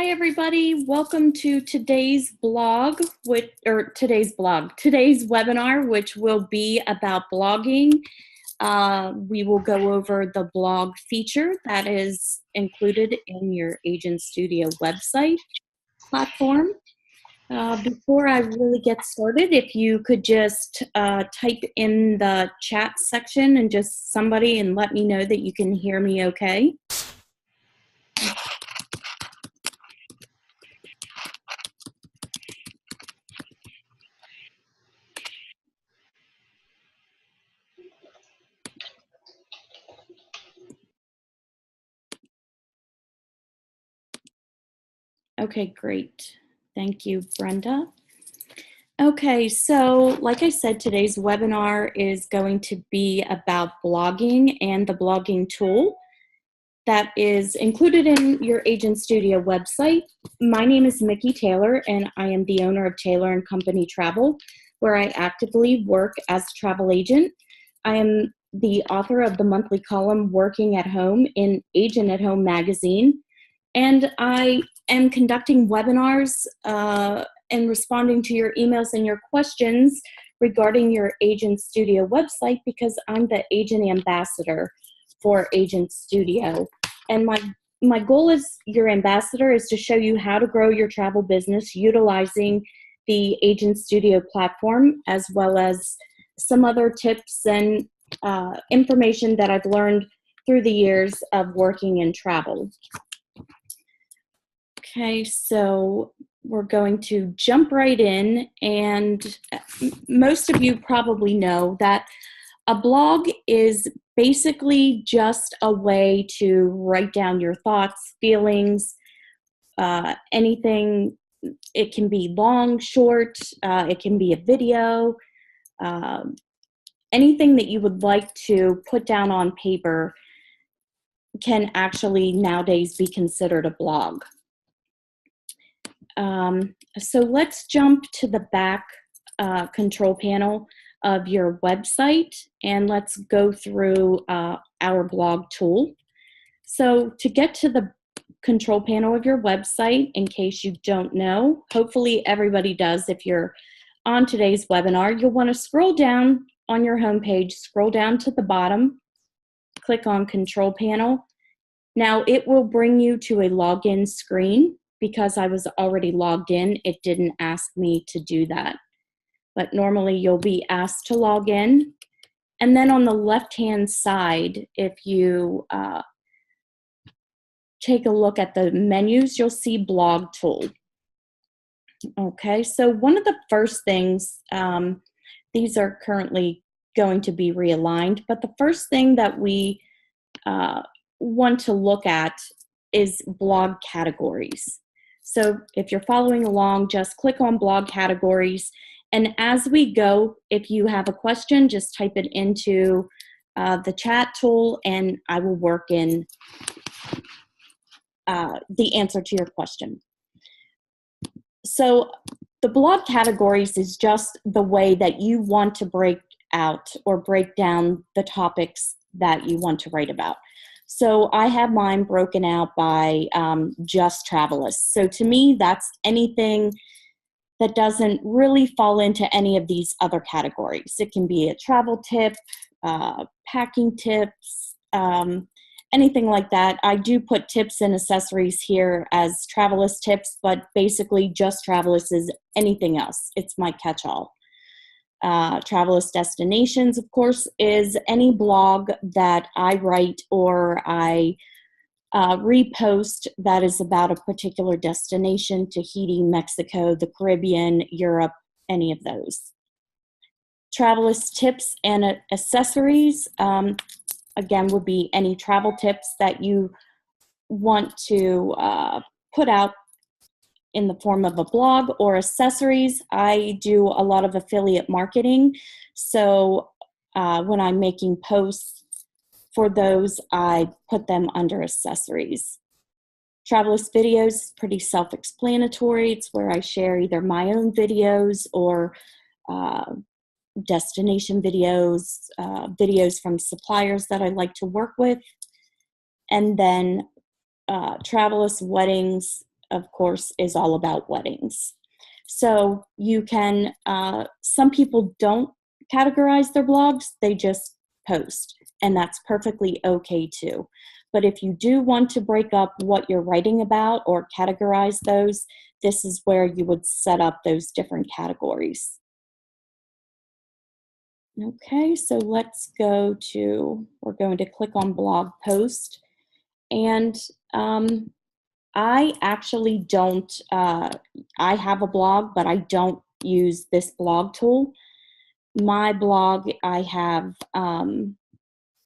Hi, everybody. Welcome to today's today's webinar, which will be about blogging. We will go over the blog feature that is included in your Agent Studio website platform. Before I really get started, if you could just type in the chat section and just somebody and let me know that you can hear me okay. Okay, great. Thank you, Brenda. Okay, so like I said, today's webinar is going to be about blogging and the blogging tool that is included in your Agent Studio website. My name is Mickey Taylor, and I am the owner of Taylor and Company Travel, where I actively work as a travel agent. I am the author of the monthly column Working at Home in Agent at Home magazine, and I am conducting webinars and responding to your emails and your questions regarding your Agent Studio website because I'm the agent ambassador for Agent Studio. And my goal as your ambassador is to show you how to grow your travel business utilizing the Agent Studio platform, as well as some other tips and information that I've learned through the years of working in travel. Okay, so we're going to jump right in, and most of you probably know that a blog is basically just a way to write down your thoughts, feelings, anything. It can be long, short, it can be a video, anything that you would like to put down on paper can actually nowadays be considered a blog. So let's jump to the back control panel of your website, and let's go through our blog tool. So to get to the control panel of your website, in case you don't know, hopefully everybody does if you're on today's webinar, you'll want to scroll down on your homepage, scroll down to the bottom, click on Control Panel. Now it will bring you to a login screen. Because I was already logged in, it didn't ask me to do that. But normally you'll be asked to log in. And then on the left-hand side, if you take a look at the menus, you'll see Blog Tool. Okay, so one of the first things, these are currently going to be realigned, but the first thing that we want to look at is blog categories. So if you're following along, just click on blog categories. And as we go, if you have a question, just type it into the chat tool and I will work in the answer to your question. So the blog categories is just the way that you want to break out or break down the topics that you want to write about. So I have mine broken out by just travelists. So to me, that's anything that doesn't really fall into any of these other categories. It can be a travel tip, packing tips, anything like that. I do put tips and accessories here as travelist tips, but basically just travelists is anything else. It's my catch-all. Travelist Destinations, of course, is any blog that I write or I repost that is about a particular destination: Tahiti, Mexico, the Caribbean, Europe, any of those. Travelist Tips and Accessories, again, would be any travel tips that you want to put out in the form of a blog. Or accessories, I do a lot of affiliate marketing. So when I'm making posts for those, I put them under accessories. Travelist videos is pretty self-explanatory. It's where I share either my own videos or destination videos, videos from suppliers that I like to work with. And then Travelist Weddings of course, is all about weddings. So you can, some people don't categorize their blogs, they just post, and that's perfectly okay too. But if you do want to break up what you're writing about or categorize those, this is where you would set up those different categories. Okay, so let's go to, we're going to click on blog post. And I actually don't, I have a blog, but I don't use this blog tool. My blog, I have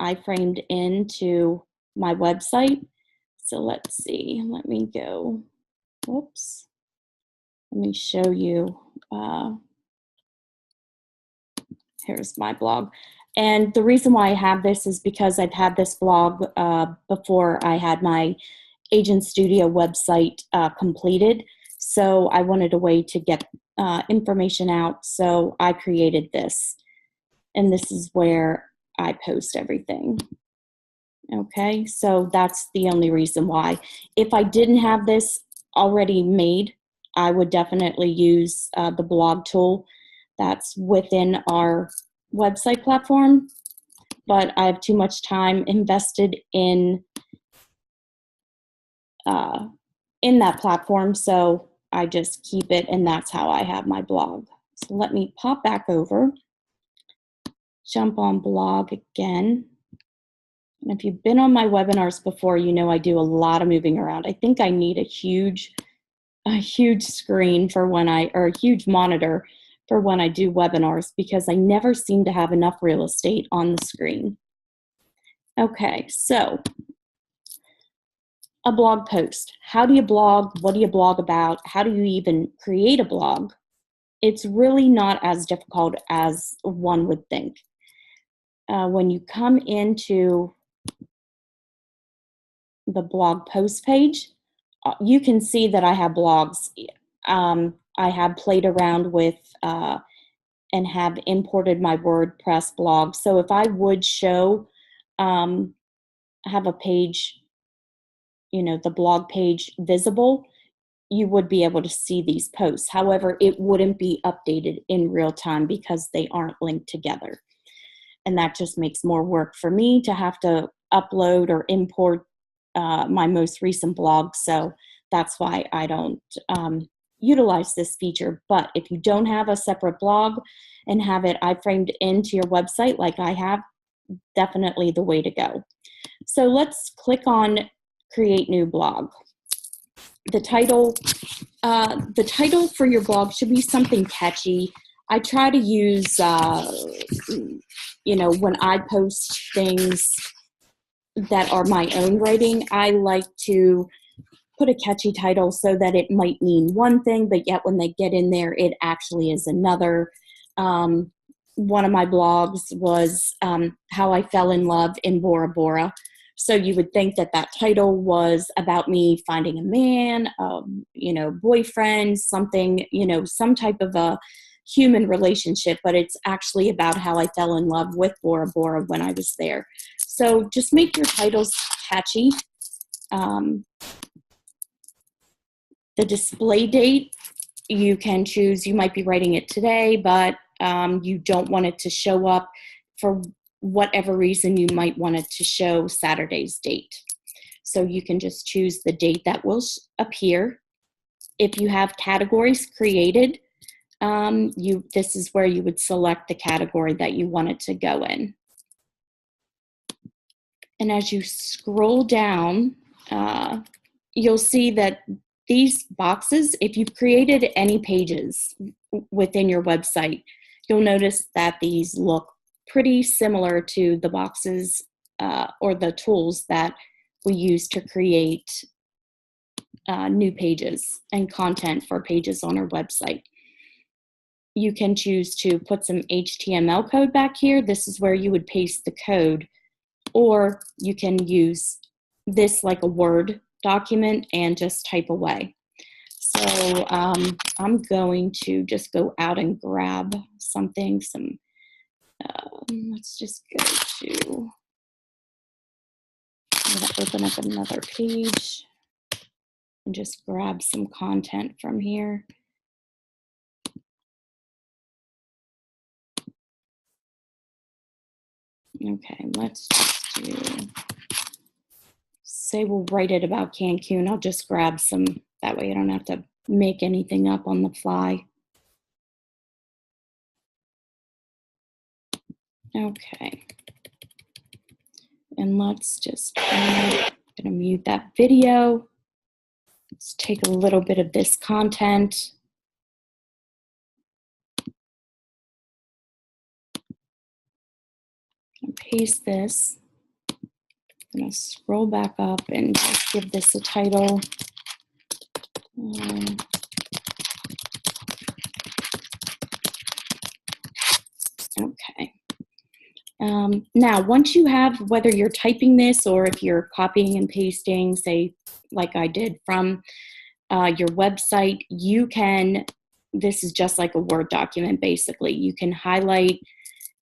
iframed into my website. So let's see, let me go, whoops. Let me show you, here's my blog. And the reason why I have this is because I've had this blog before I had my Agent Studio website completed. So I wanted a way to get information out. So I created this. And this is where I post everything. Okay, so that's the only reason why. If I didn't have this already made, I would definitely use the blog tool that's within our website platform, but I have too much time invested in that platform, so I just keep it, and that's how I have my blog. So let me pop back over, jump on blog again. And if you've been on my webinars before, you know I do a lot of moving around. I think I need a huge screen for when or a huge monitor for when I do webinars, because I never seem to have enough real estate on the screen. Okay, so a blog post. How do you blog? What do you blog about? How do you even create a blog? It's really not as difficult as one would think. When you come into the blog post page, you can see that I have blogs. I have played around with and have imported my WordPress blog. So if I would show, have a page, the blog page visible, you would be able to see these posts. However, it wouldn't be updated in real time because they aren't linked together. And that just makes more work for me to have to upload or import my most recent blog. So that's why I don't utilize this feature. But if you don't have a separate blog and have it iframed into your website like I have, definitely the way to go. So let's click on Create New Blog. The title for your blog should be something catchy. I try to use, when I post things that are my own writing, I like to put a catchy title so that it might mean one thing, but yet when they get in there, it actually is another. One of my blogs was how I fell in love in Bora Bora. So you would think that that title was about me finding a man, boyfriend, something, some type of a human relationship, but it's actually about how I fell in love with Bora Bora when I was there. So just make your titles catchy. The display date, you can choose, you might be writing it today, but you don't want it to show up for whatever reason. You might want it to show Saturday's date. So you can just choose the date that will appear. If you have categories created, this is where you would select the category that you want it to go in. And as you scroll down, you'll see that these boxes, if you've created any pages within your website, you'll notice that these look pretty similar to the boxes or the tools that we use to create new pages and content for pages on our website. You can choose to put some HTML code back here. This is where you would paste the code, or you can use this like a Word document and just type away. So I'm going to just go out and grab something, let's just go to, I'm going to open up another page. and just grab some content from here. Okay, let's just do, say we'll write it about Cancun. I'll just grab some, that way I don't have to make anything up on the fly. Okay. And let's just, I'm gonna mute that video. Let's take a little bit of this content. And paste this. I'm gonna scroll back up and just give this a title. Okay. Now, once you have, whether you're typing this or if you're copying and pasting, say, like I did from your website, you can, this is just like a Word document, basically. You can highlight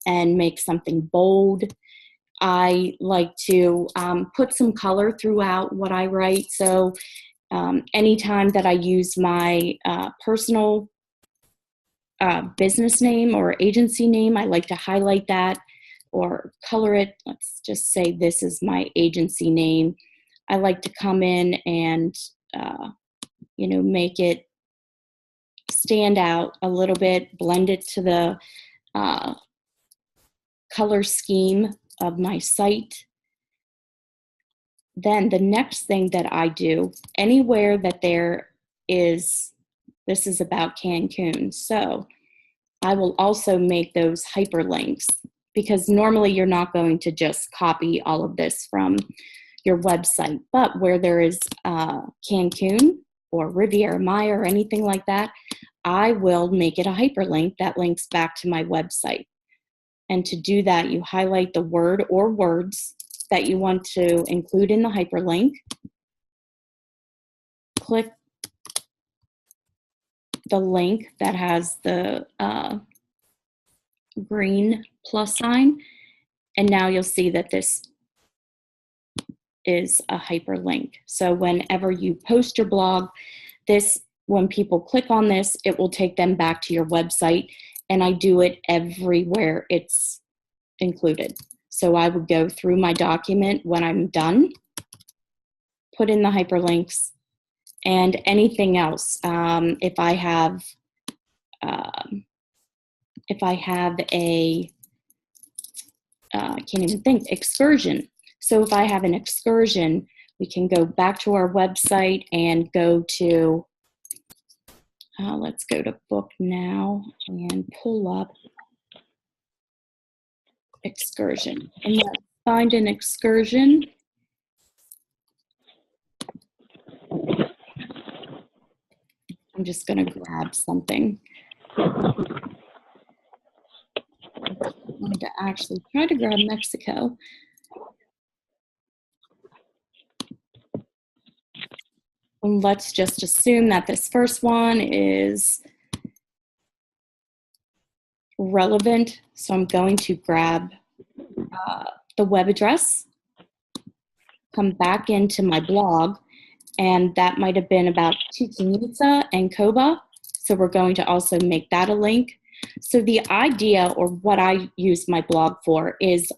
and make something bold. I like to put some color throughout what I write. So anytime that I use my personal business name or agency name, I like to highlight that or color it. Let's just say this is my agency name. I like to come in and, you know, make it stand out a little bit, blend it to the color scheme of my site. Then the next thing that I do, anywhere that there is, this is about Cancun. So I will also make those hyperlinks, because normally you're not going to just copy all of this from your website, but where there is Cancun or Riviera Maya or anything like that, I will make it a hyperlink that links back to my website. And to do that, you highlight the word or words that you want to include in the hyperlink. Click the link that has the green plus sign, and now you'll see that this is a hyperlink. So whenever you post your blog, this, when people click on this, it will take them back to your website, and I do it everywhere it's included. So I would go through my document when I'm done, put in the hyperlinks, and anything else. If I have a, I can't even think, excursion. So if I have an excursion, we can go back to our website and go to, let's go to Book Now and pull up excursion. And let's find an excursion. I'm just going to grab something. I wanted to actually try to grab Mexico. And let's just assume that this first one is relevant. So I'm going to grab the web address, come back into my blog, and that might have been about Chichen Itza and Coba. So we're going to also make that a link. So the idea, or what I use my blog for, is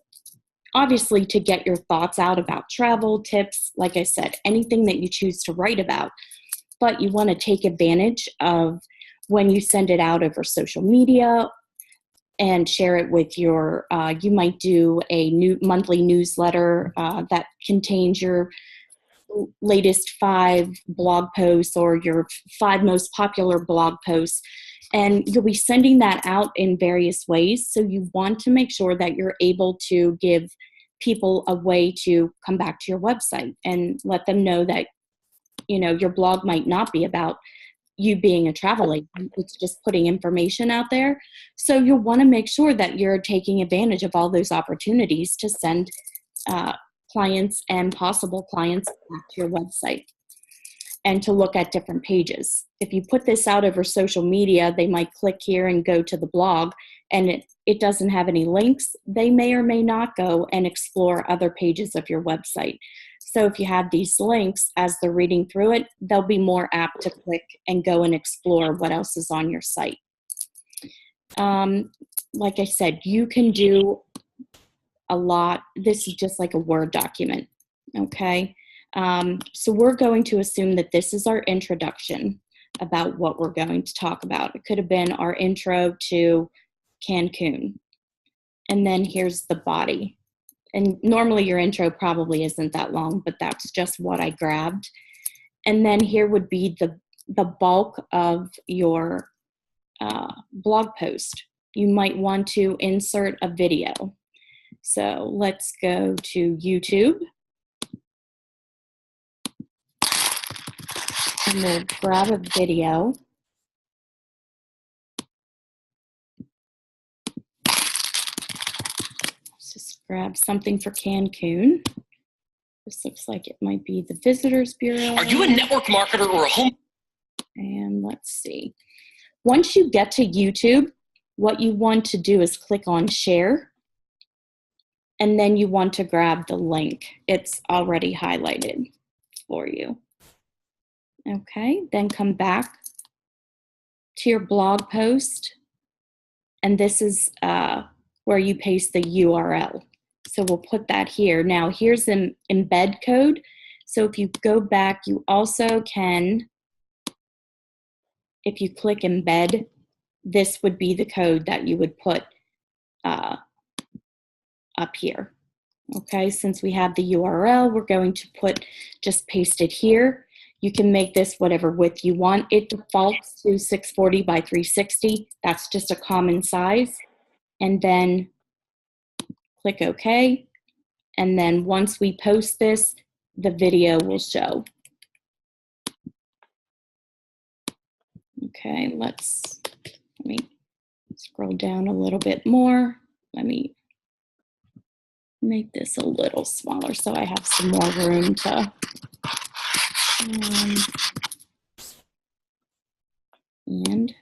obviously to get your thoughts out about travel, tips, like I said, anything that you choose to write about. But you want to take advantage of when you send it out over social media and share it with your, you might do a new monthly newsletter that contains your latest 5 blog posts or your 5 most popular blog posts. And you'll be sending that out in various ways. So you want to make sure that you're able to give people a way to come back to your website and let them know that, you know, your blog might not be about you being a travel agent. It's just putting information out there. So you'll want to make sure that you're taking advantage of all those opportunities to send clients and possible clients back to your website and to look at different pages. If you put this out over social media, they might click here and go to the blog, and it doesn't have any links, they may or may not go and explore other pages of your website. So if you have these links, as they're reading through it, they'll be more apt to click and go and explore what else is on your site. Like I said, you can do a lot. This is just like a Word document, okay? So we're going to assume that this is our introduction about what we're going to talk about. It could have been our intro to Cancun. And then here's the body. And normally your intro probably isn't that long, but that's just what I grabbed. And then here would be the bulk of your blog post. You might want to insert a video. So let's go to YouTube. And we'll grab a video. Let's just grab something for Cancun. This looks like it might be the Visitors Bureau. Are you a network marketer or a home? And let's see. Once you get to YouTube, what you want to do is click on Share. And then you want to grab the link. It's already highlighted for you. Okay, then come back to your blog post. And this is where you paste the URL. So we'll put that here. Now here's an embed code. So if you go back, you also can, if you click embed, this would be the code that you would put up here. Okay, since we have the URL, we're going to just paste it here. You can make this whatever width you want. It defaults to 640 by 360. That's just a common size. And then click OK. And then once we post this, the video will show. Okay, let me scroll down a little bit more. Let me make this a little smaller so I have some more room to and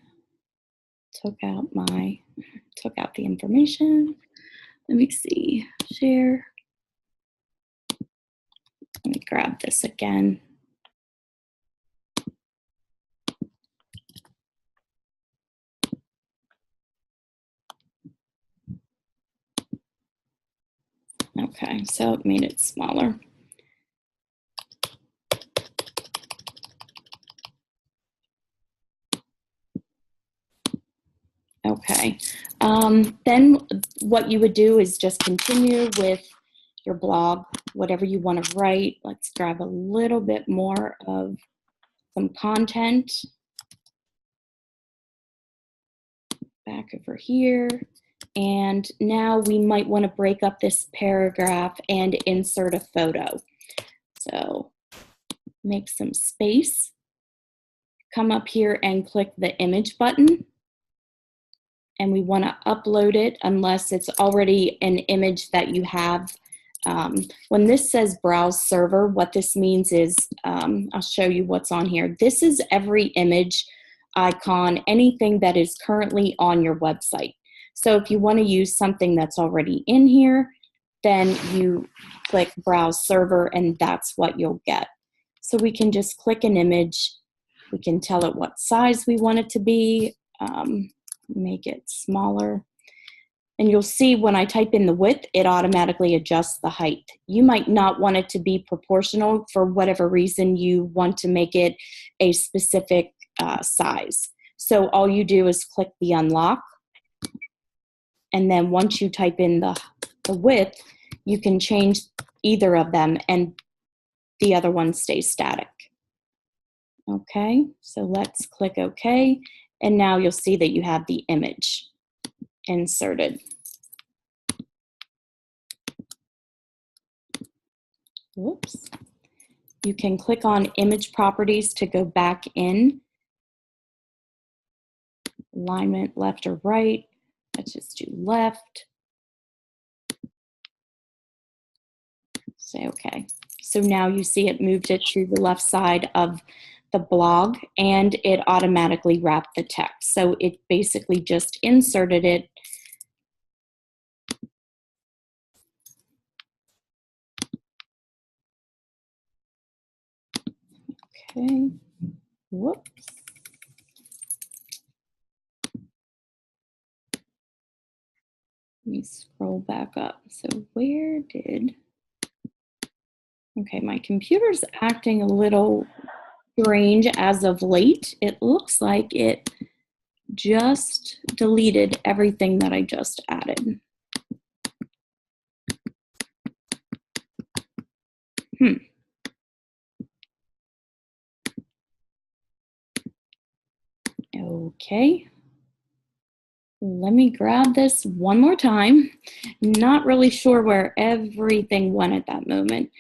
took out the information. Let me see, share. Let me grab this again. Okay, so it made it smaller. Okay, then what you would do is just continue with your blog, whatever you want to write. Let's grab a little bit more of some content. Back over here. And now we might want to break up this paragraph and insert a photo. So make some space. Come up here and click the image button. And we want to upload it unless it's already an image that you have. When this says browse server, what this means is, I'll show you what's on here. This is every image, icon, anything that is currently on your website. So if you want to use something that's already in here, then you click browse server and that's what you'll get. So we can just click an image. We can tell it what size we want it to be. Make it smaller. And you'll see when I type in the width, it automatically adjusts the height. You might not want it to be proportional for whatever reason you want to make it a specific size. So all you do is click the unlock. And then once you type in the width, you can change either of them and the other one stays static. Okay, so let's click OK. And now you'll see that you have the image inserted. Whoops. You can click on image properties to go back in. Alignment left or right. Let's just do left. Say okay. So now you see it moved it to the left side of the blog and it automatically wrapped the text. So it basically just inserted it Okay, whoops. Let me scroll back up. So where did, okay, my computer's acting a little strange as of late. It looks like it just deleted everything that I just added. Okay. Let me grab this one more time. Not really sure where everything went at that moment,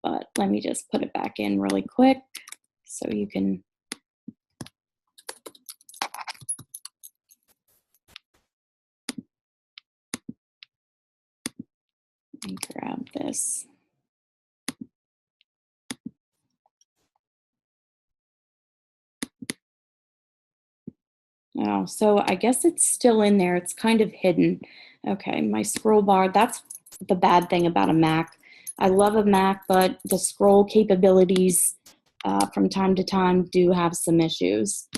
but let me just put it back in really quick so you can grab this. Oh, so I guess it's still in there. It's kind of hidden. Okay, my scroll bar, that's the bad thing about a Mac. I love a Mac, but the scroll capabilities from time to time do have some issues.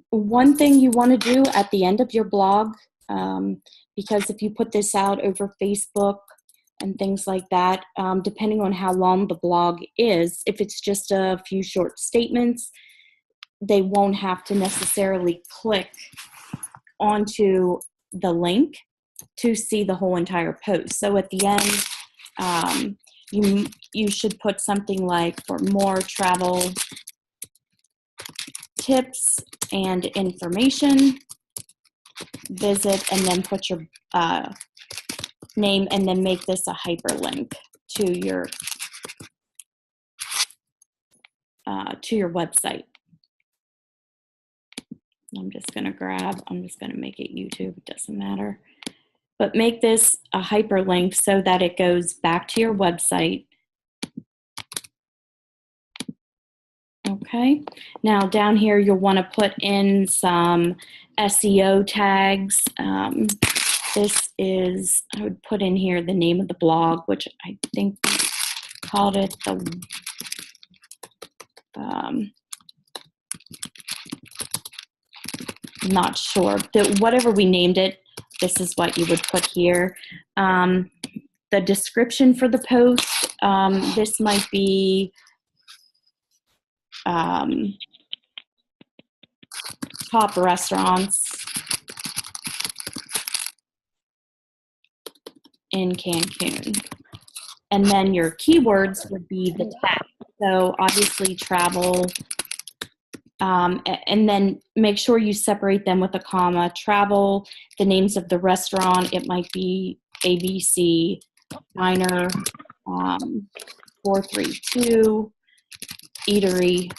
One thing you want to do at the end of your blog, because if you put this out over Facebook and things like that, depending on how long the blog is, if it's just a few short statements, they won't have to necessarily click onto the link to see the whole entire post. So at the end, you should put something like, for more travel tips and information, visit, and then put your name, and then make this a hyperlink to your website. I'm just going to make it YouTube, it doesn't matter. But make this a hyperlink so that it goes back to your website. Okay, now down here you'll want to put in some SEO tags. This is, I would put in here the name of the blog, which I think we called it the, not sure, whatever we named it, this is what you would put here. The description for the post, this might be top restaurants in Cancun. And then your keywords would be the tag. So obviously travel, and then make sure you separate them with a comma. Travel, the names of the restaurant, it might be ABC Diner, 432 Eatery.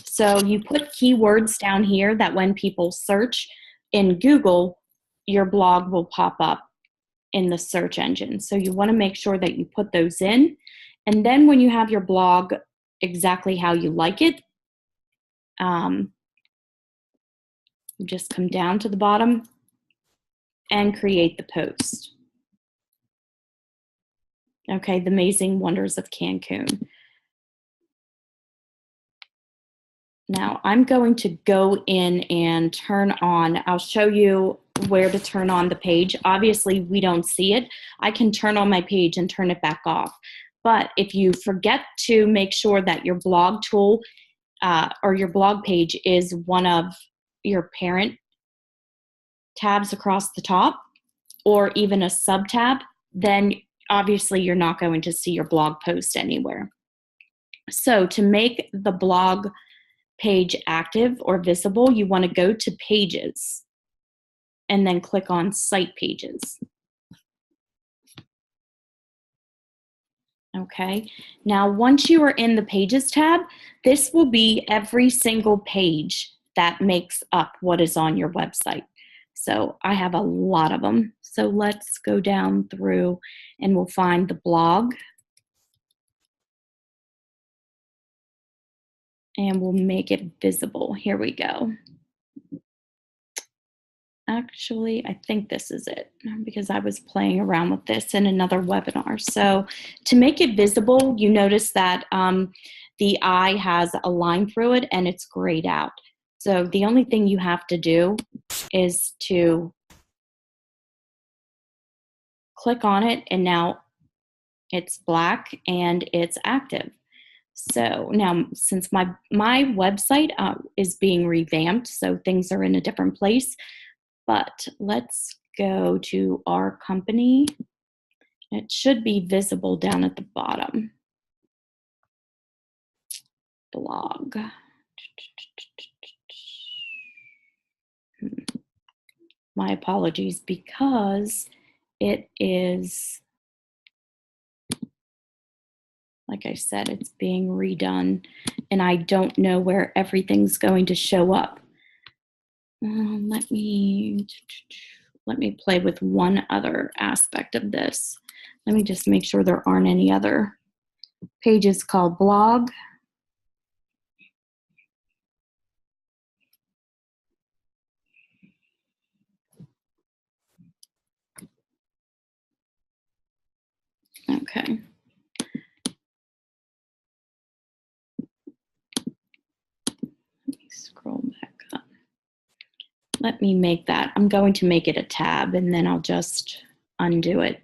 So you put keywords down here that when people search in Google, your blog will pop up in the search engine. So you want to make sure that you put those in. And then when you have your blog exactly how you like it, you just come down to the bottom and create the post. Okay, the amazing wonders of Cancun. Now I'm going to go in and turn on, I'll show you where to turn on the page. Obviously we don't see it. I can turn on my page and turn it back off. But if you forget to make sure that your blog tool or your blog page is one of your parent tabs across the top, or even a sub tab, then obviously you're not going to see your blog post anywhere. So to make the blog page active or visible, you want to go to Pages and then click on Site Pages. Okay, now once you are in the Pages tab, this will be every single page that makes up what is on your website. So I have a lot of them. So let's go down through and we'll find the blog. And we'll make it visible. Here we go. Actually, I think this is it because I was playing around with this in another webinar. So to make it visible, you notice that the I has a line through it and it's grayed out. So the only thing you have to do is to click on it, and now it's black and it's active. So now, since my website is being revamped, so things are in a different place, but let's go to our company. It should be visible down at the bottom. Blog. My apologies, because it is, like I said, it's being redone, and I don't know where everything's going to show up. Let me play with one other aspect of this. Let me just make sure there aren't any other pages called blog. Okay. Let me scroll back up. Let me make that. I'm going to make it a tab, and then I'll just undo it.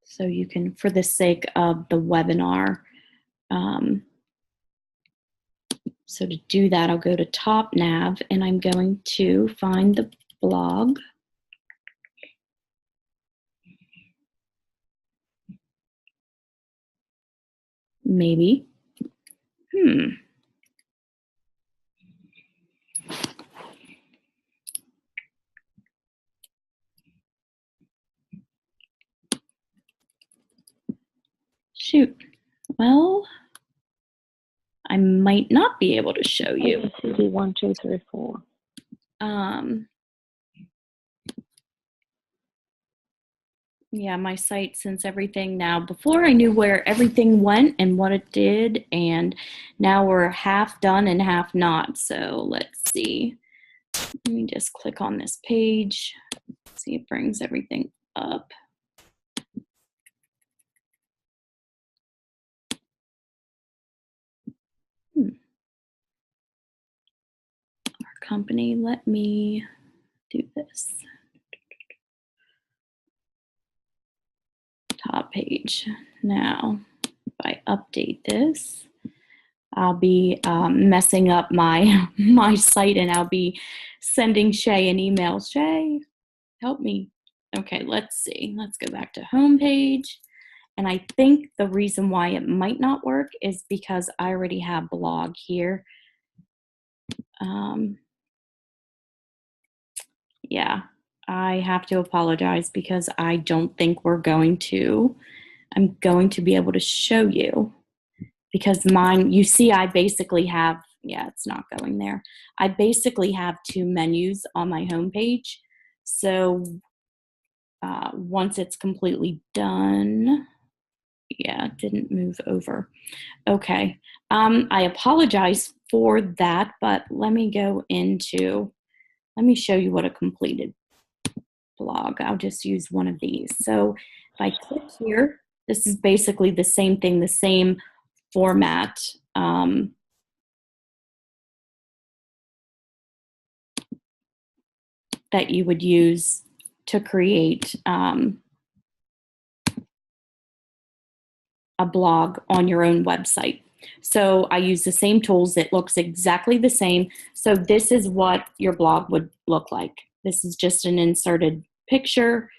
So you can, for the sake of the webinar. So to do that, I'll go to top nav, and I'm going to find the blog. Maybe. Shoot. Well, I might not be able to show you. CD 1, 2, 3, 4. Yeah, my site, since everything now, before I knew where everything went and what it did, and now we're half done and half not. So let's see. Let me just click on this page. See, it brings everything up. Our company, let me do this. Top page. Now, if I update this, I'll be messing up my site, and I'll be sending Shay an email. Shay, help me. Okay, let's see. Let's go back to home page. And I think the reason why it might not work is because I already have blog here. Yeah, I have to apologize because I don't think I'm going to be able to show you, because mine, you see, I basically have, yeah, it's not going there. I basically have two menus on my homepage. So once it's completely done, yeah, it didn't move over. Okay, I apologize for that, but let me show you what a completed blog. I'll just use one of these. So if I click here, this is basically the same thing, the same format. That you would use to create a blog on your own website. So I use the same tools. It looks exactly the same. So this is what your blog would look like. This is just an inserted picture.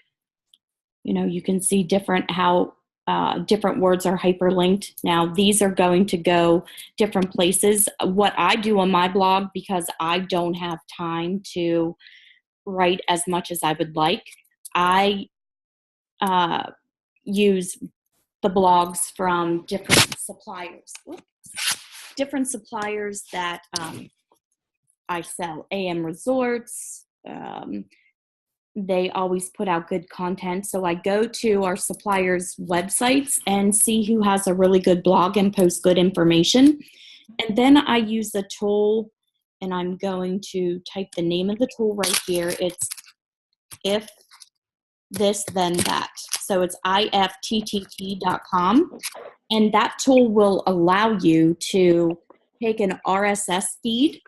You know, you can see how different words are hyperlinked. Now, these are going to go different places. What I do on my blog, because I don't have time to write as much as I would like, I use the blogs from different suppliers. Different suppliers that I sell. AM Resorts, they always put out good content. So I go to our suppliers' websites and see who has a really good blog and posts good information. And then I use the tool, and I'm going to type the name of the tool right here. It's If This Then That. So it's ifttt.com. And that tool will allow you to take an RSS feed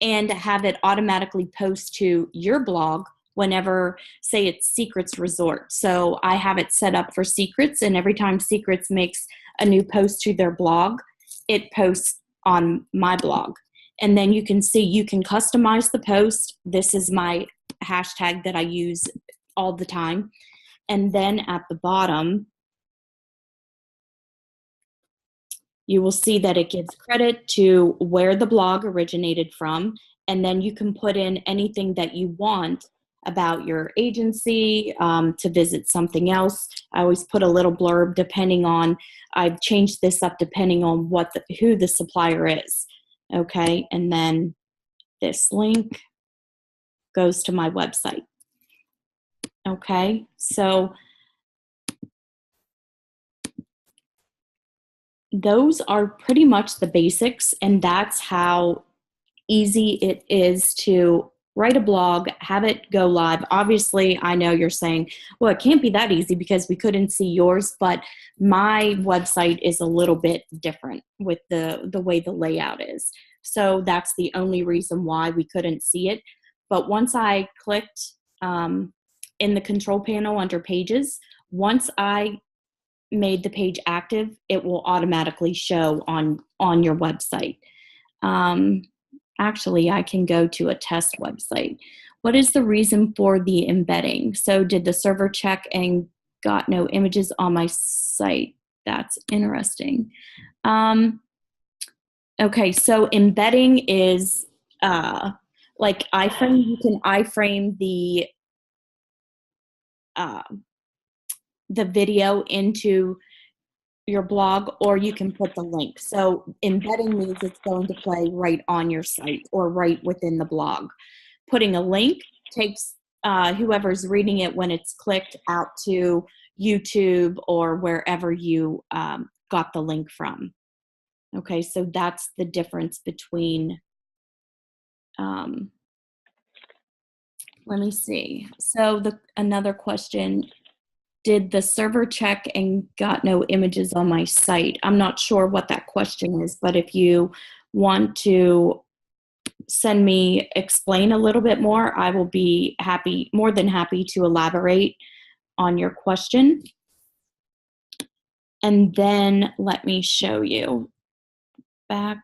and have it automatically post to your blog whenever, say it's Secrets Resort. So I have it set up for Secrets, and every time Secrets makes a new post to their blog, it posts on my blog. And then you can see, you can customize the post. This is my hashtag that I use all the time. And then at the bottom, you will see that it gives credit to where the blog originated from, and then you can put in anything that you want about your agency, to visit something else. I always put a little blurb depending on, I've changed this up depending on who the supplier is, okay? And then this link goes to my website, okay? So those are pretty much the basics, and that's how easy it is to write a blog, have it go live. Obviously, I know you're saying, well, it can't be that easy because we couldn't see yours, but my website is a little bit different with the way the layout is. So that's the only reason why we couldn't see it. But once I clicked in the control panel under pages, once I made the page active, it will automatically show on your website. Actually, I can go to a test website. What is the reason for the embedding? So did the server check and got no images on my site? That's interesting. Okay, so embedding is like iframe. You can iframe the video into your blog, or you can put the link. So embedding means it's going to play right on your site or right within the blog. Putting a link takes whoever's reading it when it's clicked out to YouTube or wherever you got the link from. Okay, so that's the difference between, let me see. So another question, did the server check and got no images on my site? I'm not sure what that question is, but if you want to explain a little bit more, I will be more than happy to elaborate on your question. And then let me show you back.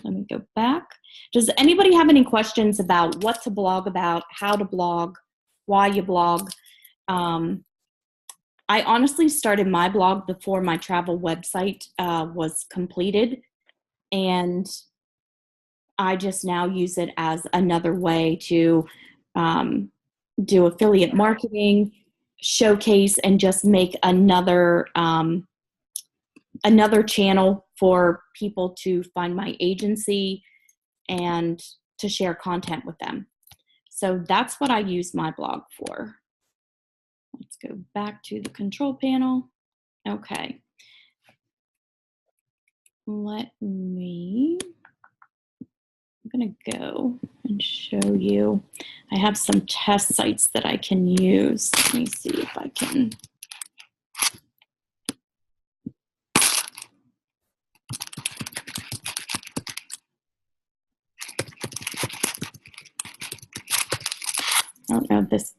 Let me go back. Does anybody have any questions about what to blog about, how to blog, why you blog? I honestly started my blog before my travel website was completed, and I just now use it as another way to do affiliate marketing, showcase, and just make another channel for people to find my agency and to share content with them. So that's what I use my blog for. Let's go back to the control panel. Okay. I'm gonna go and show you. I have some test sites that I can use. Let me see if I can. I don't know if this.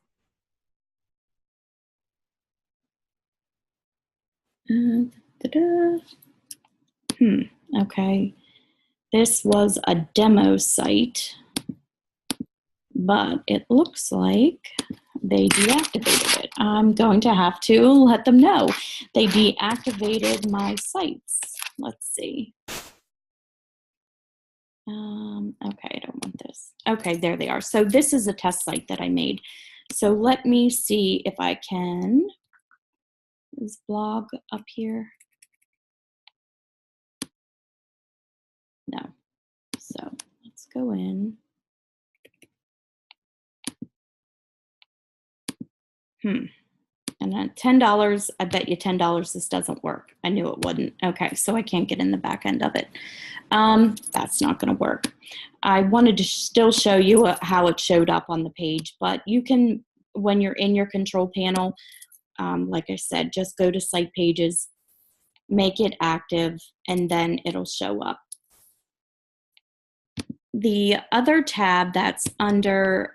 Okay. This was a demo site, but it looks like they deactivated it. I'm going to have to let them know. They deactivated my sites. Let's see. Okay, I don't want this. Okay, there they are. So this is a test site that I made. So let me see if I can. Is blog up here? No. So let's go in. And then $10, I bet you $10 this doesn't work. I knew it wouldn't. Okay, so I can't get in the back end of it. That's not gonna work. I wanted to still show you how it showed up on the page, but you can, when you're in your control panel, like I said, just go to site pages make it active, and then it'll show up. The other tab that's under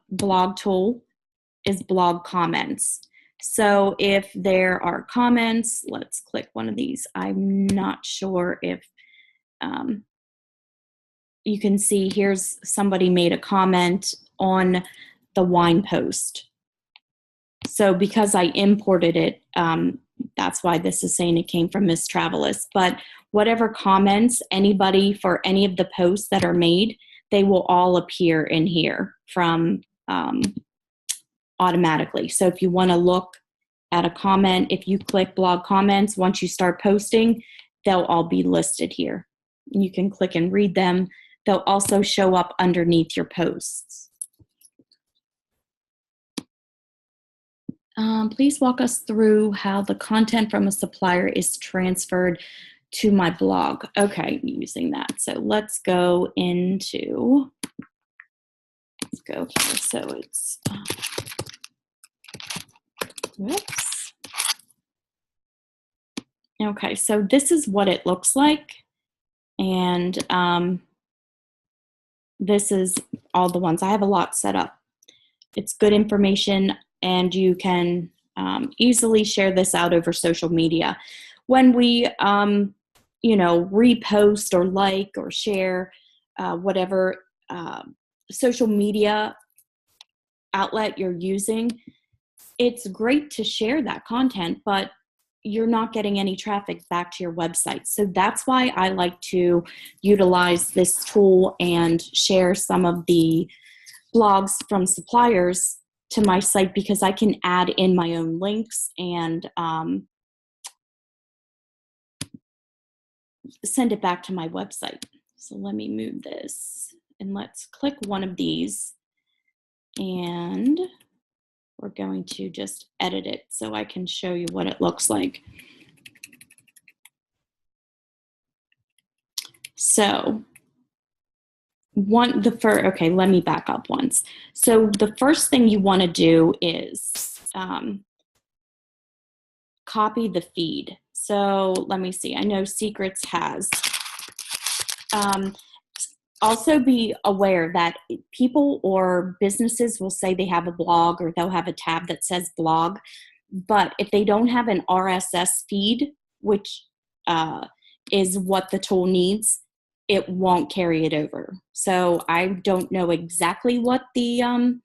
blog tool is blog comments. So if there are comments, let's click one of these. I'm not sure if you can see here's somebody made a comment on the wine post. So because I imported it, that's why this is saying it came from Miss Travelis. But whatever comments anybody for any of the posts that are made, they will all appear in here from automatically. So if you want to look at a comment, if you click blog comments, once you start posting, they'll all be listed here. You can click and read them. They'll also show up underneath your posts. Please walk us through how the content from a supplier is transferred to my blog. Okay, using that. So let's go into, let's go here. So it's, whoops. Okay, so this is what it looks like. And this is all the ones. I have a lot set up. It's good information, and you can easily share this out over social media. When we, repost or like or share whatever social media outlet you're using, it's great to share that content, but you're not getting any traffic back to your website. So that's why I like to utilize this tool and share some of the blogs from suppliers to my site, because I can add in my own links and send it back to my website. So let me move this and let's click one of these, and we're going to just edit it so I can show you what it looks like. So okay, let me back up once. So the first thing you want to do is copy the feed. So let me see. I know Secrets has. Also be aware that people or businesses will say they have a blog, or they'll have a tab that says blog. But if they don't have an RSS feed, which is what the tool needs, it won't carry it over. So I don't know exactly what the,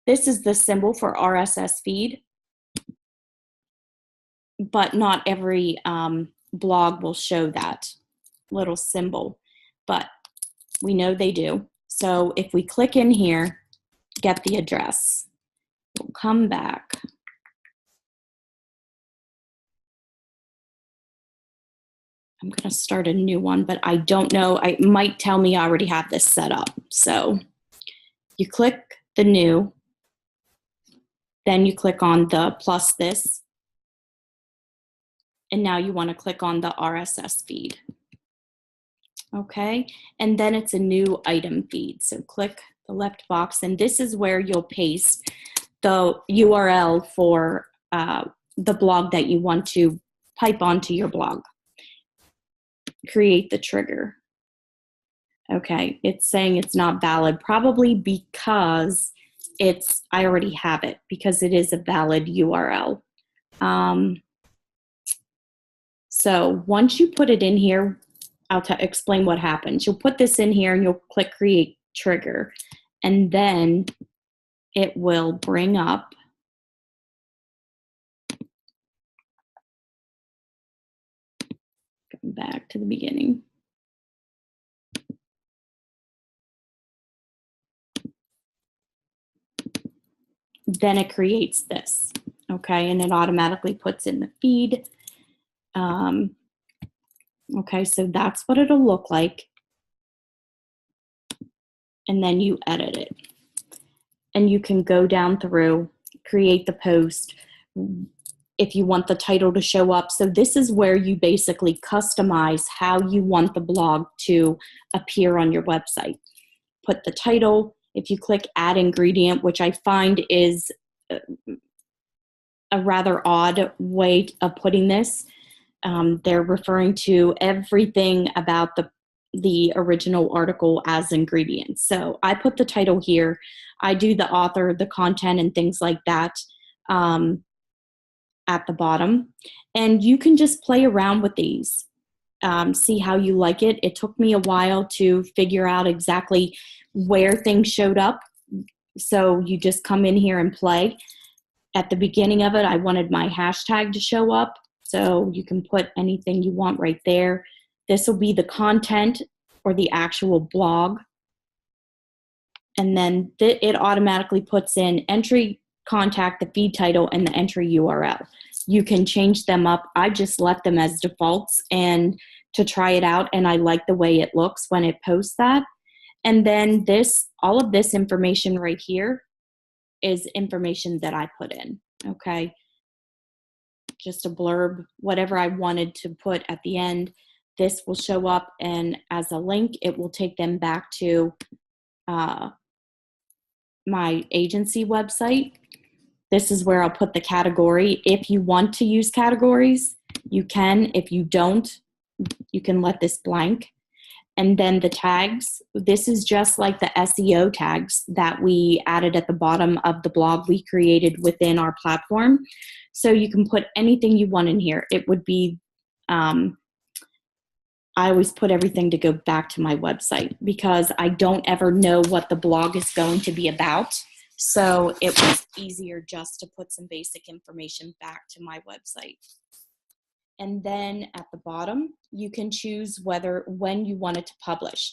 this is the symbol for RSS feed, but not every blog will show that little symbol, but we know they do. So if we click in here, get the address, we'll come back. I'm going to start a new one, but I don't know. It might tell me I already have this set up. So you click the new, then you click on the plus this, and now you want to click on the RSS feed. Okay, and then it's a new item feed. So click the left box, and this is where you'll paste the URL for the blog that you want to pipe onto your blog. Create the trigger. Okay, it's saying it's not valid, probably because I already have it, because it is a valid URL. So once you put it in here, I'll explain what happens. You'll put this in here and you'll click create trigger, and then it will bring up back to the beginning. Then it creates this, okay, and it automatically puts in the feed. Okay, so that's what it'll look like. And then you edit it. And you can go down through, create the post, if you want the title to show up. So this is where you basically customize how you want the blog to appear on your website. Put the title. If you click add ingredient, which I find is a rather odd way of putting this, they're referring to everything about the original article as ingredients. So I put the title here. I do the author, the content, and things like that at the bottom. And you can just play around with these, see how you like it. It took me a while to figure out exactly where things showed up. So you just come in here and play. At the beginning of it, I wanted my hashtag to show up. So you can put anything you want right there. This will be the content or the actual blog. And then it automatically puts in entry, contact, the feed title, and the entry URL. You can change them up. I just left them as defaults and to try it out, and I like the way it looks when it posts that. And then all of this information right here is information that I put in, okay? Just a blurb, whatever I wanted to put at the end. This will show up, and as a link, it will take them back to my agency website. This is where I'll put the category. If you want to use categories, you can. If you don't, you can let this blank. And then the tags, this is just like the SEO tags that we added at the bottom of the blog we created within our platform. So you can put anything you want in here. It would be, I always put everything to go back to my website because I don't ever know what the blog is going to be about. So it was easier just to put some basic information back to my website. And then at the bottom, you can choose when you want it to publish.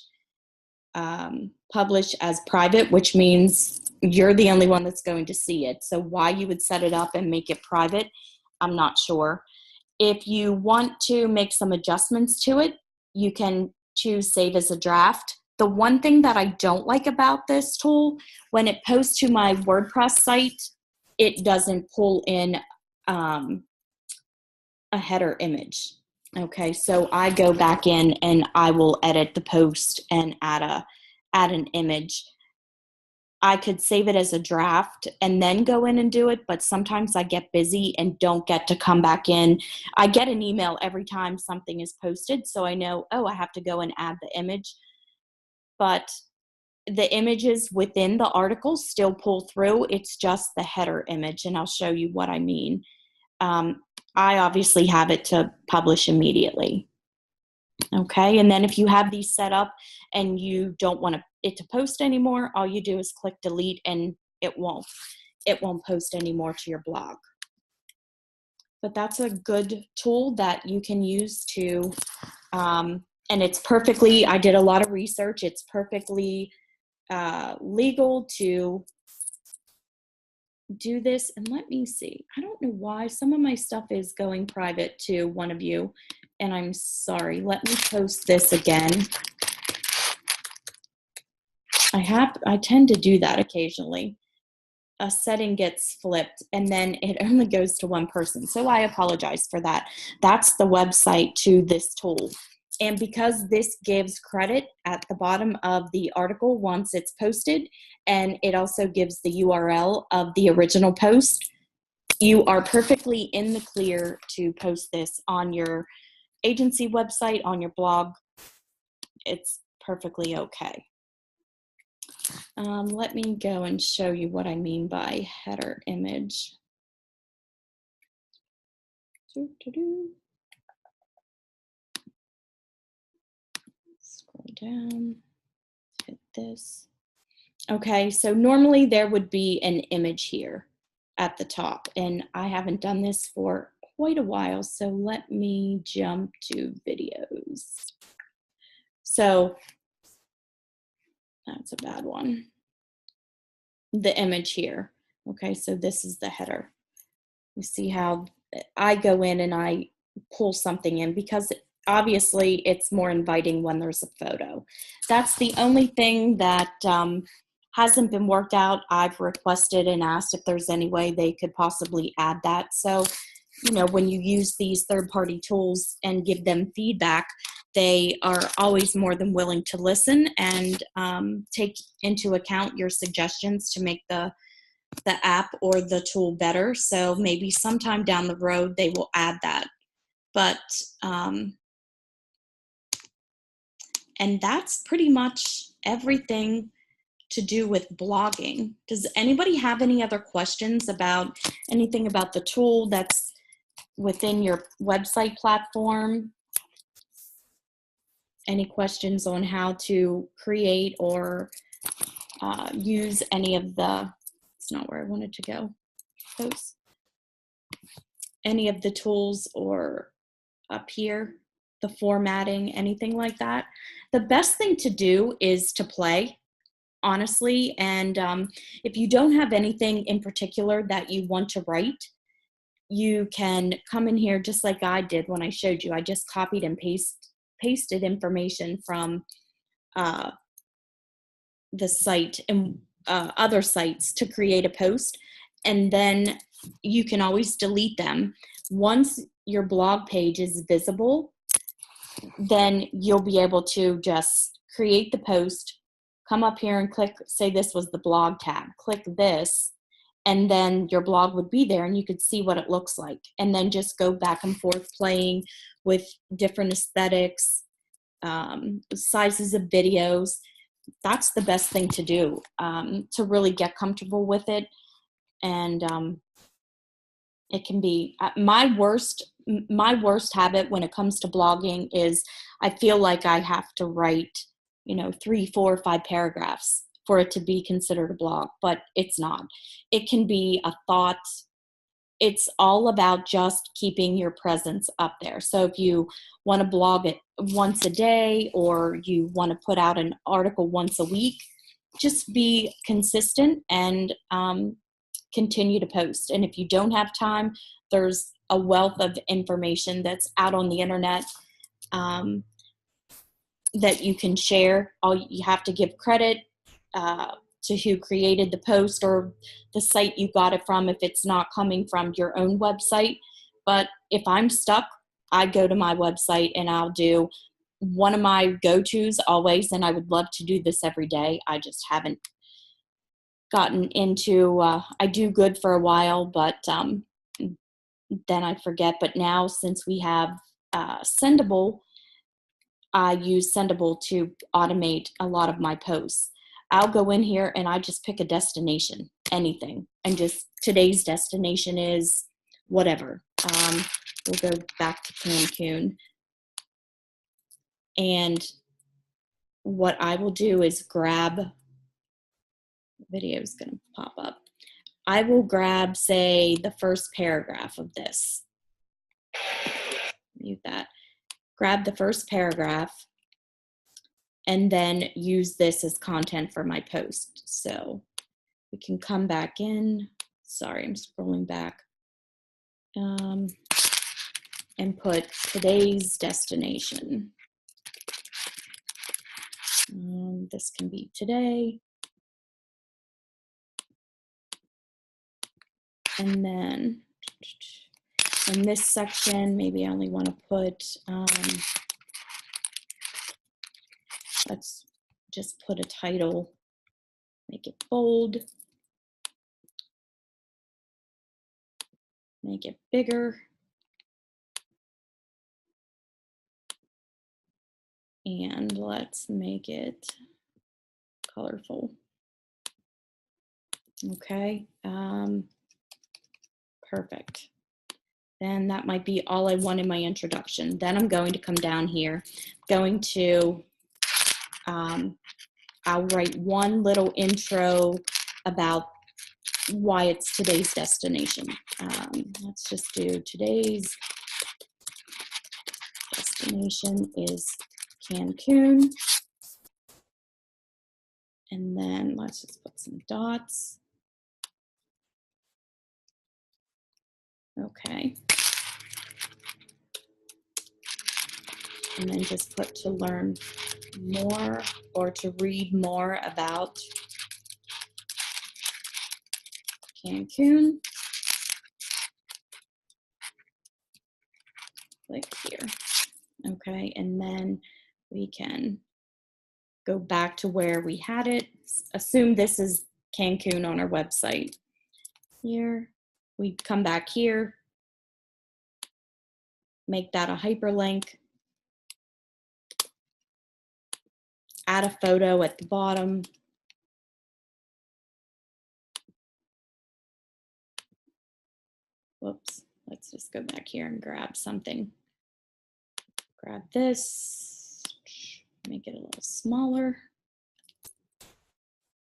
Publish as private, which means you're the only one that's going to see it. So why you would set it up and make it private, I'm not sure. If you want to make some adjustments to it, you can choose save as a draft. The one thing that I don't like about this tool, when it posts to my WordPress site, it doesn't pull in a header image. Okay, so I go back in and I will edit the post and add an image. I could save it as a draft and then go in and do it, but sometimes I get busy and don't get to come back in. I get an email every time something is posted, so I know, oh, I have to go and add the image. But the images within the article still pull through. It's just the header image, and I'll show you what I mean. I obviously have it to publish immediately. Okay, and then if you have these set up and you don't want it to post anymore, all you do is click delete and it won't post anymore to your blog. But that's a good tool that you can use to, and it's perfectly, I did a lot of research, it's perfectly legal to do this. And let me see, I don't know why some of my stuff is going private to one of you, and I'm sorry. Let me post this again. I tend to do that occasionally. A setting gets flipped and then it only goes to one person, so I apologize for that. That's the website to this tool. And because this gives credit at the bottom of the article once it's posted, and it also gives the URL of the original post, you are perfectly in the clear to post this on your agency website, on your blog. It's perfectly okay. Let me go and show you what I mean by header image. Scroll down, hit this. Okay, so normally there would be an image here at the top, and I haven't done this for quite a while, so let me jump to videos. So that's a bad one. The image here. Okay, so this is the header. You see how I go in and I pull something in because obviously it's more inviting when there's a photo. That's the only thing that hasn't been worked out. I've requested and asked if there's any way they could possibly add that. So, you know, when you use these third-party tools and give them feedback, they are always more than willing to listen and take into account your suggestions to make the app or the tool better. So maybe sometime down the road they will add that. But, and that's pretty much everything to do with blogging. Does anybody have any other questions about anything about the tool that's within your website platform? Any questions on how to create or use any of the, it's not where I wanted to go, posts, any of the tools or up here, the formatting, anything like that? The best thing to do is to play, honestly. And if you don't have anything in particular that you want to write, you can come in here just like I did when I showed you. I just copied and pasted information from the site and other sites to create a post. And then you can always delete them. Once your blog page is visible, then you'll be able to just create the post, come up here and click, say this was the blog tab, click this, and then your blog would be there and you could see what it looks like. And then just go back and forth playing with different aesthetics, sizes of videos. That's the best thing to do, to really get comfortable with it. And it can be my worst habit when it comes to blogging is I feel like I have to write, 3, 4, 5 paragraphs for it to be considered a blog, but it's not. It can be a thought. It's all about just keeping your presence up there. So if you want to blog it once a day or you want to put out an article once a week, just be consistent and continue to post. And if you don't have time, there's a wealth of information that's out on the internet that you can share. All you have to give credit to who created the post or the site you got it from if it's not coming from your own website. But if I'm stuck, I go to my website and I'll do one of my go-tos always, and I would love to do this every day. I just haven't gotten into, I do good for a while, but then I forget. But now since we have Sendable, I use Sendable to automate a lot of my posts. I'll go in here and I just pick a destination, anything, and just today's destination is whatever. We'll go back to Cancun. And what I will do is grab, video is going to pop up. I will grab, say, the first paragraph of this. Mute that. Grab the first paragraph and then use this as content for my post. So we can come back in. Sorry, I'm scrolling back. And put today's destination. This can be today. And then in this section, maybe I only want to put, let's just put a title, make it bold, make it bigger, and let's make it colorful. Okay, perfect. Then that might be all I want in my introduction. Then I'm going to come down here, going to, I'll write one little intro about why it's today's destination. Let's just do today's destination is Cancun. And then let's just put some dots. Okay. And then just put to learn more or to read more about Cancun. Click here. Okay, and then we can go back to where we had it. Assume this is Cancun on our website. Here, we come back here. make that a hyperlink, add a photo at the bottom. Whoops, let's just go back here and grab something. Grab this, make it a little smaller.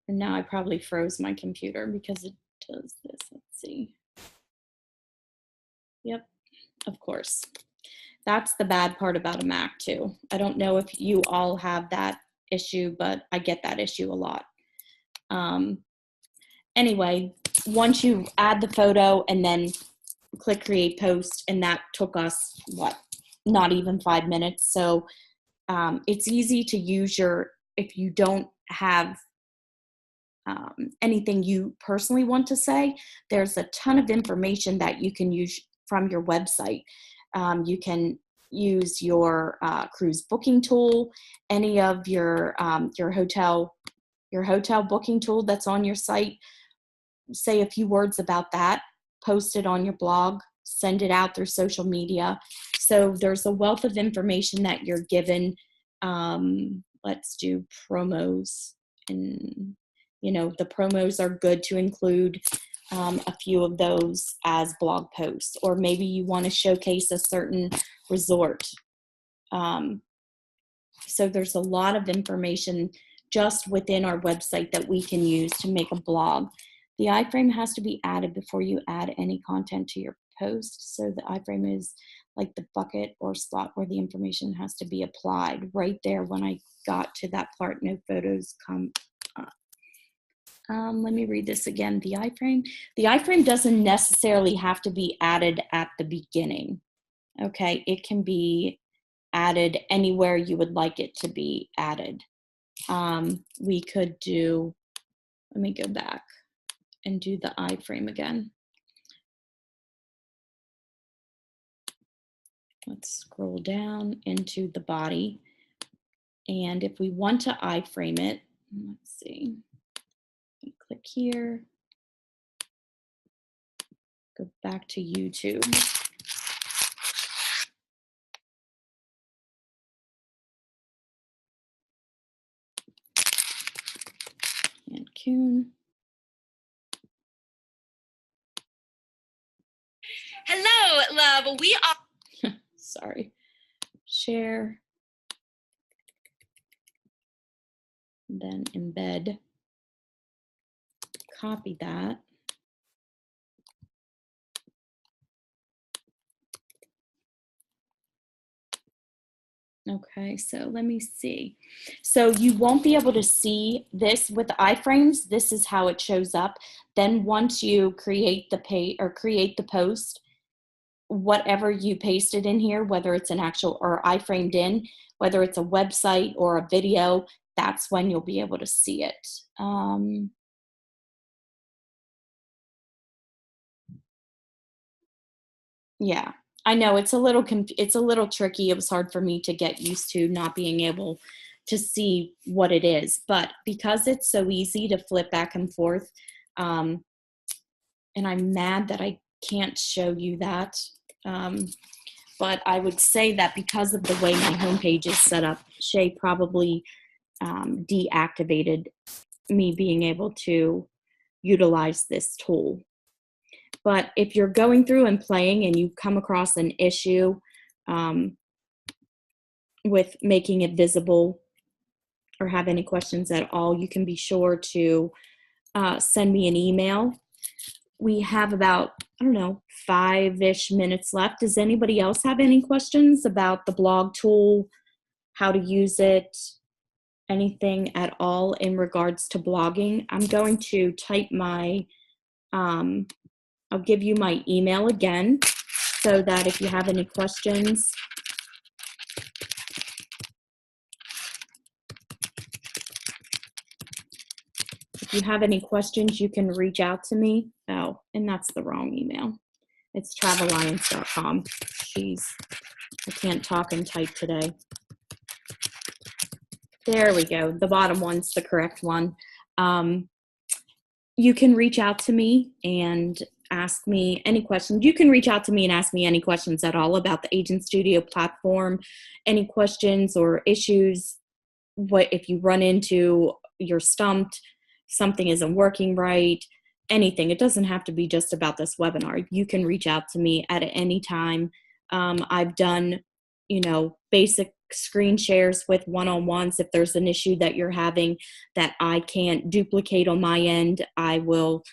And now I probably froze my computer because it does this. Let's see. Yep, of course. That's the bad part about a Mac too. I don't know if you all have that issue, but I get that issue a lot. Anyway, once you add the photo and then click create post, and that took us, what, not even 5 minutes. So it's easy to use if you don't have anything you personally want to say, there's a ton of information that you can use from your website. You can use your cruise booking tool, any of your hotel booking tool that's on your site. Say a few words about that, post it on your blog, send it out through social media. So there's a wealth of information that you're given. Let's do promos, and the promos are good to include a few of those as blog posts, or maybe you want to showcase a certain resort. So there's a lot of information just within our website that we can use to make a blog. The iframe has to be added before you add any content to your post. So the iframe is like the bucket or slot where the information has to be applied. Right there when I got to that part, no photos come up. Let me read this again. The iframe doesn't necessarily have to be added at the beginning. Okay, it can be added anywhere you would like it to be added. We could do, let me go back and do the iframe again. Let's scroll down into the body. And if we want to iframe it, let's see, click here, go back to YouTube. And Coon. Hello, love. We are. Sorry. Share. Then embed. Copy that. Okay, so let me see. So you won't be able to see this with the iframes. This is how it shows up. Then once you create the create the post, whatever you pasted in here, whether it's an actual or iframed in, whether it's a website or a video, that's when you'll be able to see it. Yeah, I know it's a little tricky. It was hard for me to get used to not being able to see what it is, but because it's so easy to flip back and forth, and I'm mad that I can't show you that. But I would say that because of the way my homepage is set up, Shay probably deactivated me being able to utilize this tool. But if you're going through and playing and you come across an issue with making it visible or have any questions at all, you can be sure to send me an email. We have about, I don't know, 5-ish minutes left. Does anybody else have any questions about the blog tool, how to use it, anything at all in regards to blogging? I'm going to type my, I'll give you my email again so that if you have any questions, you can reach out to me. Oh, and that's the wrong email. It's travelliance.com. Jeez, I can't talk and type today. There we go. The bottom one's the correct one. You can reach out to me and ask me any questions. You can reach out to me and ask me any questions at all about the Agent Studio platform, any questions or issues. What if you run into, you're stumped, something isn't working right, anything. It doesn't have to be just about this webinar. You can reach out to me at any time. I've done, basic screen shares with one-on-ones. If there's an issue that you're having that I can't duplicate on my end, I will,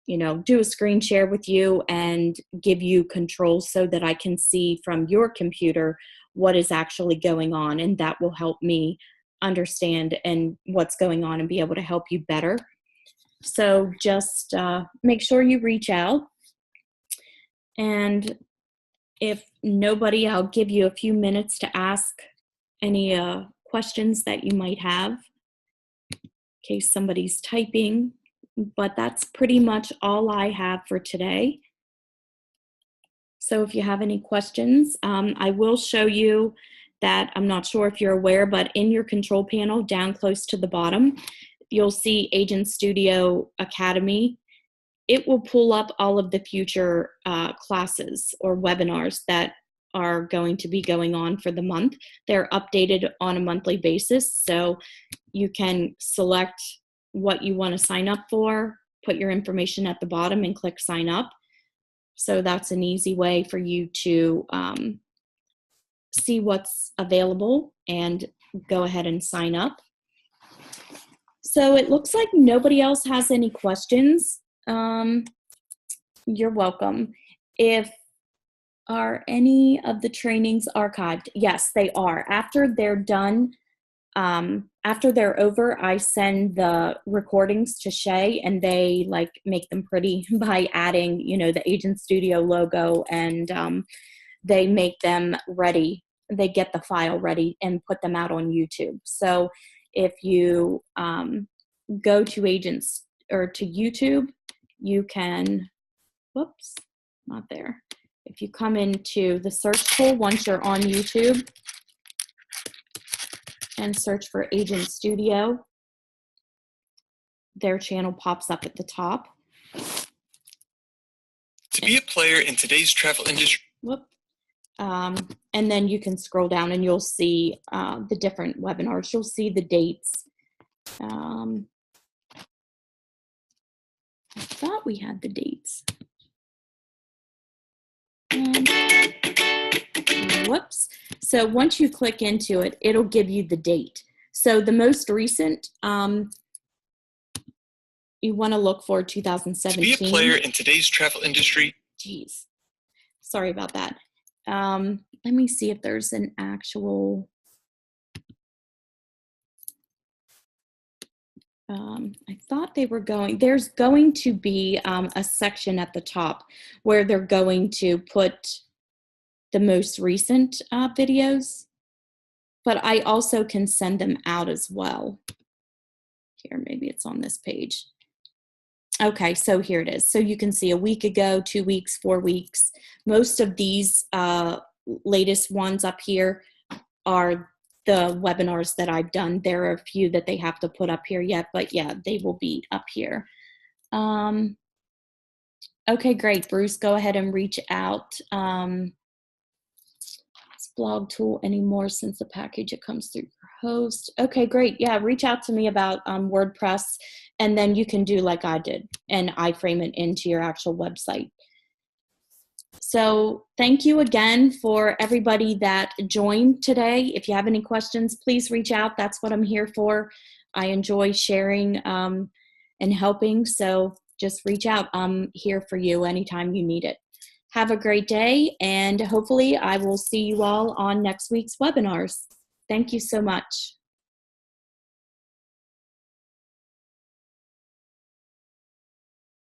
do a screen share with you and give you control so that I can see from your computer what is actually going on. And that will help me understand and what's going on and be able to help you better. So just make sure you reach out. And if nobody, I'll give you a few minutes to ask any questions that you might have in case somebody's typing. But that's pretty much all I have for today. So if you have any questions, I will show you that, I'm not sure if you're aware, but in your control panel down close to the bottom, you'll see Agent Studio Academy. It will pull up all of the future classes or webinars that are going to be going on for the month. They're updated on a monthly basis, so you can select what you want to sign up for, put your information at the bottom and click sign up. So that's an easy way for you to see what's available and go ahead and sign up. So it looks like nobody else has any questions. You're welcome. Are any of the trainings archived? Yes, they are. After they're done, after they're over, I send the recordings to Shay and they make them pretty by adding, the Agent Studio logo, and they make them ready. They get the file ready and put them out on YouTube. So if you go to Agents or to YouTube, you can, whoops, not there. If you come into the search tool once you're on YouTube and search for Agent Studio, their channel pops up at the top. To be a player in today's travel industry. Whoop. And then you can scroll down and you'll see the different webinars. You'll see the dates. I thought we had the dates. Whoops. So once you click into it, it'll give you the date. So the most recent, you want to look for 2017. To be a player in today's travel industry. Geez. Sorry about that. Let me see if there's an actual, I thought they were going, there's going to be a section at the top where they're going to put the most recent videos, but I also can send them out as well. Here, maybe it's on this page. Okay, so here it is. So you can see a week ago, 2 weeks, 4 weeks. Most of these latest ones up here are the webinars that I've done. There are a few that they have to put up here yet, but yeah, they will be up here. Okay, great. Bruce, go ahead and reach out. It's blog tool anymore since the package it comes through your host. Okay, great. Yeah, reach out to me about WordPress, and then you can do like I did and iframe it into your actual website. So thank you again for everybody that joined today. If you have any questions, please reach out. That's what I'm here for. I enjoy sharing and helping. So just reach out. I'm here for you anytime you need it. Have a great day, and hopefully I will see you all on next week's webinars. Thank you so much.